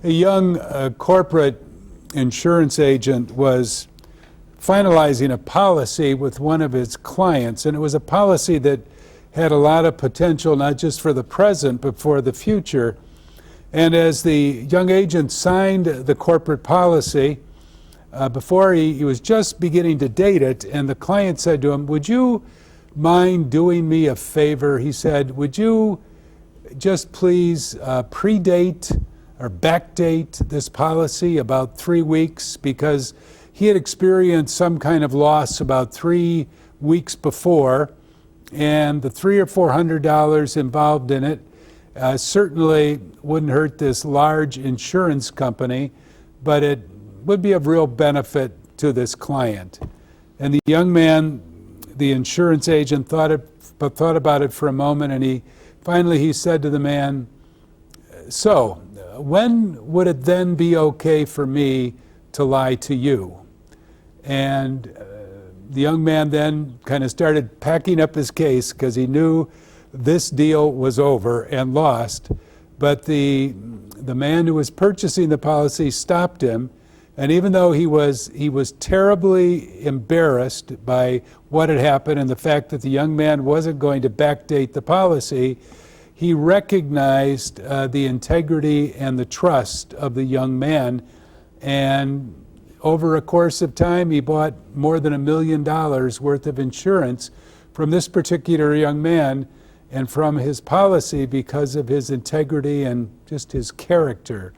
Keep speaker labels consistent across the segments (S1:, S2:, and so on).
S1: A young corporate insurance agent was finalizing a policy with one of his clients, and it was a policy that had a lot of potential, not just for the present, but for the future. And as the young agent signed the corporate policy, before he was just beginning to date it, and the client said to him, "Would you mind doing me a favor?" He said, "Would you just please predate or backdate this policy about 3 weeks?" Because he had experienced some kind of loss about 3 weeks before, and the $300 or $400 involved in it certainly wouldn't hurt this large insurance company, but it would be of real benefit to this client. And the young man, the insurance agent, thought about it for a moment, and he said to the man, "So, when would it then be okay for me to lie to you?" And the young man then kind of started packing up his case because he knew this deal was over and lost. But the man who was purchasing the policy stopped him, and even though he was terribly embarrassed by what had happened and the fact that the young man wasn't going to backdate the policy, he recognized the integrity and the trust of the young man, and over a course of time, he bought more than $1 million worth of insurance from this particular young man and from his policy because of his integrity and just his character.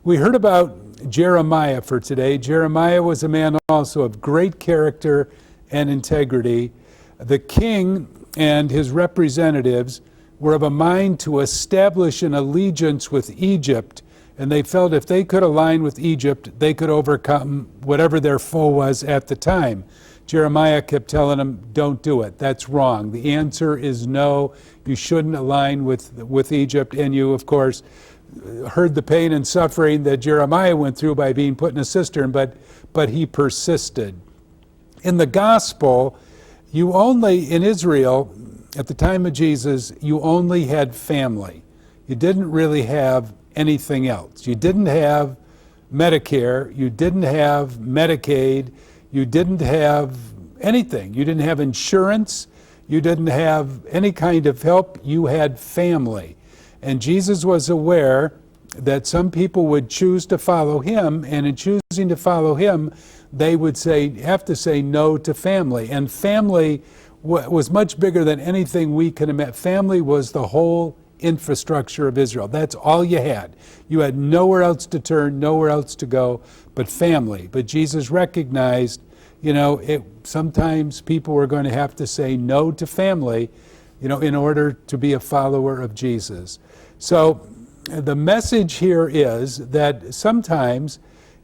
S1: We heard about Jeremiah for today. Jeremiah was a man also of great character and integrity. The king and his representatives were of a mind to establish an allegiance with Egypt, and they felt if they could align with Egypt, they could overcome whatever their foe was at the time. Jeremiah kept telling them, "Don't do it. That's wrong. The answer is no. You shouldn't align with Egypt." And you, of course, heard the pain and suffering that Jeremiah went through by being put in a cistern, but he persisted. In the gospel, in Israel, at the time of Jesus, you only had family. You didn't really have anything else. You didn't have Medicare, you didn't have Medicaid, you didn't have anything. You didn't have insurance, you didn't have any kind of help. You had family. And Jesus was aware that some people would choose to follow him, and in choosing to follow him, they would have to say no to family. And family was much bigger than anything we can imagine. Family was the whole infrastructure of Israel. That's all you had. You had nowhere else to turn, nowhere else to go but family. But Jesus recognized, sometimes people were going to have to say no to family, in order to be a follower of Jesus. So the message here is that sometimes,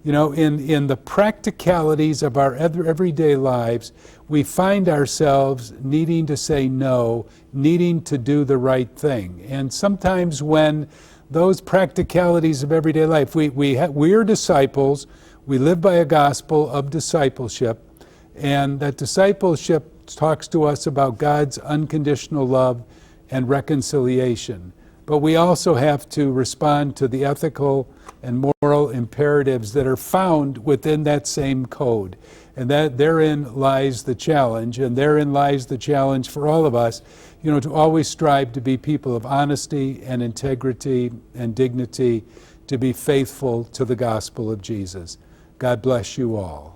S1: in the practicalities of our everyday lives, we find ourselves needing to say no, needing to do the right thing. And sometimes when those practicalities of everyday life, we are disciples, we live by a gospel of discipleship, and that discipleship talks to us about God's unconditional love and reconciliation. But we also have to respond to the ethical and moral imperatives that are found within that same code. And that therein lies the challenge, and therein lies the challenge for all of us, to always strive to be people of honesty and integrity and dignity, to be faithful to the gospel of Jesus. God bless you all.